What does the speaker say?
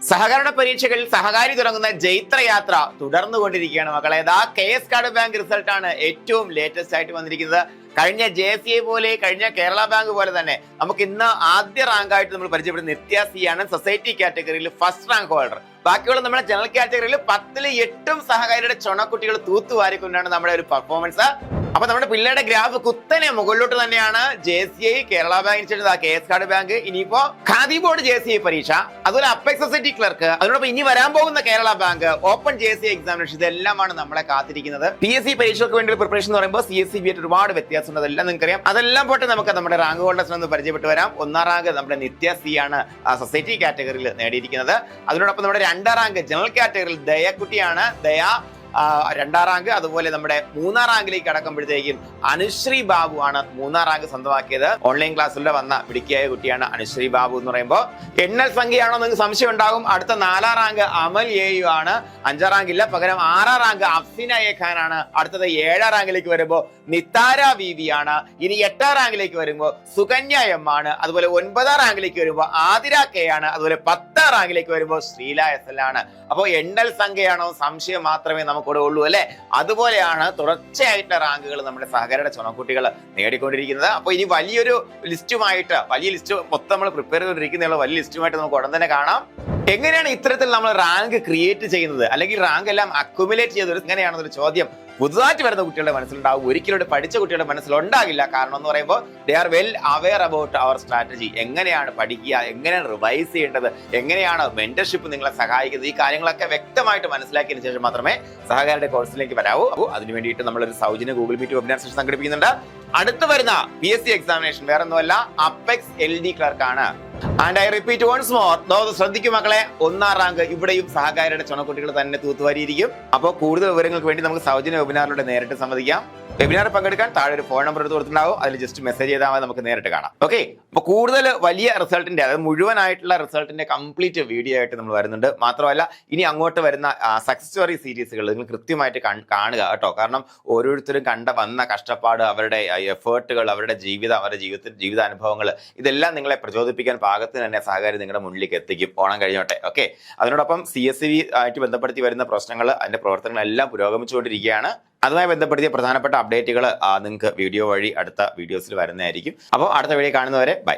സഹകരണ പരീക്ഷകളിൽ സഹകാരി തുടങ്ങുന്ന ജൈത്രയാത്ര തുടർന്നുകൊണ്ടിരിക്കുകയാണ് മക്കളെ. KS കാർഡ് ബാങ്ക് റിസൾട്ട് ആണ് ഏറ്റവും ലേറ്റസ്റ്റ് ആയിട്ട് വന്നിരിക്കുന്നത്. കഴിഞ്ഞ JCA പോലെ, കഴിഞ്ഞ കേരള ബാങ്ക് പോലെ തന്നെ നമുക്ക് ഇന്ന് ആദ്യ റാങ്ക് ആയിട്ട് നമ്മൾ പരിചയപ്പെടുന്ന നിത്യ C ആണ് സൊസൈറ്റി കാറ്റഗറിയിൽ ഫസ്റ്റ് റാങ്ക് ഹോൾഡർ. ബാക്കിയുള്ള നമ്മുടെ ജനറൽ കാറ്റഗറിയിൽ 10ൽ 8 സഹകാരിയുടെ ചുണക്കുട്ടികൾ തൂത്തുവാരിക്കൊണ്ടാണ് നമ്മുടെ ഒരു പെർഫോമൻസ്. അപ്പൊ നമ്മുടെ പിള്ളേരുടെ ഗ്രാഫ് കുത്തനെ മുകളിലോട്ട് തന്നെയാണ്. JCA, Kerala bank, KS card bank, ഇനിയിപ്പോ ഖാദി ബോർഡ് JCA പരീക്ഷ, അതുപോലെ അപ്പെക്സ് സൊസൈറ്റി ക്ലർക്ക്, അതിനോടൊപ്പം ഇനി വരാൻ പോകുന്ന Kerala bank open JCA examination, ഇതെല്ലാമാണ് നമ്മളെ കാത്തിരിക്കുന്നത്. PSC പരീക്ഷകൾക്ക് വേണ്ടി പ്രിപ്പറേഷൻ എന്ന് പറയുമ്പോൾ CSC BET ഒരുപാട് വ്യത്യാസമുണ്ട്, അതെല്ലാം നിങ്ങൾക്കറിയാം. അതെല്ലാം പോട്ടെ, നമുക്ക് നമ്മുടെ റാങ്ക് ഹോൾഡേഴ്സിനെ ഒന്ന് പരിചയപ്പെട്ട് വരാം. 1ാം റാങ്ക് നമ്മുടെ നിത്യ C ആണ് സൊസൈറ്റി കാറ്റഗറിയിൽ നേടിയിരിക്കുന്നത്. അതിനോടൊപ്പം നമ്മുടെ 2ാം റാങ്ക് ജനറൽ കാറ്റഗറിയിൽ ദയക്കുട്ടിയാണ്. ദയ 2ാം റാങ്ക്. അതുപോലെ നമ്മുടെ 3ാം റാങ്കിലേക്ക് കടക്കുമ്പോഴത്തേക്കും അനുശ്രീ ബാബു ആണ് 3ാം റാങ്ക് സ്വന്തമാക്കിയത്. ഓൺലൈൻ ക്ലാസ്സിലൂടെ വന്ന മിടുക്കിയായ കുട്ടിയാണ് അനുശ്രീ ബാബു എന്ന് പറയുമ്പോൾ. എണ്ണൽ സംഖ്യയാണോ നിങ്ങൾക്ക് സംശയം ഉണ്ടാകും. അടുത്ത 4ാം റാങ്ക് അമൽ AU ആണ്. 5ാം റാങ്ക് ഇല്ല, പകരം 6ാം റാങ്ക് അഫ്സിന A ഖാൻ ആണ്. അടുത്തത് 7ാം റാങ്കിലേക്ക് വരുമ്പോൾ നിത്താര VV ആണ്. ഇനി 8ാം റാങ്കിലേക്ക് വരുമ്പോൾ സുകന്യ M ആണ്. അതുപോലെ 9ാം റാങ്കിലേക്ക് വരുമ്പോൾ ആതിര K ആണ്. അതുപോലെ 10ാം റാങ്കിലേക്ക് വരുമ്പോൾ ശ്രീല SL ആണ്. അപ്പോൾ എണ്ണൽ സംഖ്യയാണോ സംശയം മാത്രമേ നമുക്കിവിടെ ഉള്ളൂ അല്ലെ. അതുപോലെയാണ് തുടർച്ചയായിട്ടുള്ള റാങ്കുകൾ നമ്മുടെ സഹകരണ ചുണക്കുട്ടികൾ നേടിക്കൊണ്ടിരിക്കുന്നത്. അപ്പൊ ഇനി വലിയൊരു ലിസ്റ്റുമായിട്ട്, വലിയ ലിസ്റ്റ് മൊത്തം നമ്മൾ പ്രിപ്പയർ ചെയ്തുകൊണ്ടിരിക്കുന്ന വലിയ ലിസ്റ്റുമായിട്ട് നമുക്ക് ഉടൻ തന്നെ കാണാം. എങ്ങനെയാണ് ഇത്തരത്തിൽ നമ്മൾ റാങ്ക് ക്രിയേറ്റ് ചെയ്യുന്നത്, അല്ലെങ്കിൽ റാങ്ക് എല്ലാം അക്യുമുലേറ്റ് ചെയ്തത് എങ്ങനെയാണെന്നൊരു ചോദ്യം പുതുതായിട്ട് വരുന്ന കുട്ടികളുടെ മനസ്സിലുണ്ടാവും. ഒരിക്കലും പഠിച്ച കുട്ടികളുടെ മനസ്സിലുണ്ടാകില്ല. കാരണം എന്ന് പറയുമ്പോൾ they are well aware about our strategy. എങ്ങനെയാണ് പഠിക്കുക, എങ്ങനെയാണ് റിവൈസ് ചെയ്യേണ്ടത്, എങ്ങനെയാണ് മെന്റർഷിപ്പ് നിങ്ങളെ സഹായിക്കുന്നത്, ഈ കാര്യങ്ങളൊക്കെ വ്യക്തമായിട്ട് മനസ്സിലാക്കിയതിനു ശേഷം മാത്രമേ സഹകാരിയുടെ കോഴ്സിലേക്ക് വരാവൂ. അപ്പോൾ അതിനു വേണ്ടിയിട്ട് നമ്മളൊരു സൗജന്യ ഗൂഗിൾ മീറ്റ് വെബിനാർ സെഷൻ സംഘടിപ്പിക്കുന്നുണ്ട്. അടുത്ത് വരുന്ന PSC എക്സാമിനേഷൻ വേറെ ഒന്നുമല്ല, അപ്പെക്സ് LD ക്ലർക്ക് ആണ്. And I repeat once more, ശ്രദ്ധിക്കും മക്കളെ, 1ാം റാങ്ക് ഇവിടെയും സഹകാരിയുടെ ചുണക്കുട്ടികൾ തന്നെ തൂത്തുവാരിയിരിക്കും. അപ്പോൾ കൂടുതൽ വിവരങ്ങൾക്ക് വേണ്ടി നമുക്ക് സൗജന്യ വെബിനാറിലൂടെ നേരിട്ട് സംവദിക്കാം. വെബിനാർ പങ്കെടുക്കാൻ താഴെ ഒരു ഫോൺ നമ്പർ എടുത്ത് കൊടുത്തിട്ടുണ്ടാവും, അതിൽ ജസ്റ്റ് മെസ്സേജ് ചെയ്താൽ മതി, നമുക്ക് നേരിട്ട് കാണാം. ഓക്കെ, അപ്പോൾ കൂടുതൽ വലിയ റിസൾട്ടിന്റെ, അതായത് മുഴുവനായിട്ടുള്ള റിസൾട്ടിന്റെ കംപ്ലീറ്റ് വീഡിയോ ആയിട്ട് നമ്മൾ വരുന്നുണ്ട്. മാത്രമല്ല ഇനി അങ്ങോട്ട് വരുന്ന സക്സസ് സ്റ്റോറി സീരീസുകൾ നിങ്ങൾ കൃത്യമായിട്ട് കാണുക കേട്ടോ. കാരണം ഓരോരുത്തരും വന്ന കഷ്ടപ്പാട്, അവരുടെ എഫേർട്ടുകൾ, അവരുടെ ജീവിതാനുഭവങ്ങൾ, ഇതെല്ലാം നിങ്ങളെ പ്രചോദിപ്പിക്കാൻ പാകത്തിന് തന്നെ സഹകാരി നിങ്ങളുടെ മുന്നിലേക്ക് എത്തിക്കും. ഓണം കഴിഞ്ഞോട്ടെ. ഓക്കെ, അതിനോടൊപ്പം CSV ആയിട്ട് ബന്ധപ്പെടുത്തി വരുന്ന പ്രശ്നങ്ങൾ, അതിന്റെ പ്രവർത്തനങ്ങളെല്ലാം പുരോഗമിച്ചുകൊണ്ടിരിക്കുകയാണ്. അതുമായി ബന്ധപ്പെടുത്തിയ പ്രധാനപ്പെട്ട അപ്ഡേറ്റുകൾ നിങ്ങൾക്ക് വീഡിയോ വഴി അടുത്ത വീഡിയോസിൽ വരുന്നതായിരിക്കും. അപ്പോൾ അടുത്ത വീഡിയോ കാണുന്നവരെ ബൈ.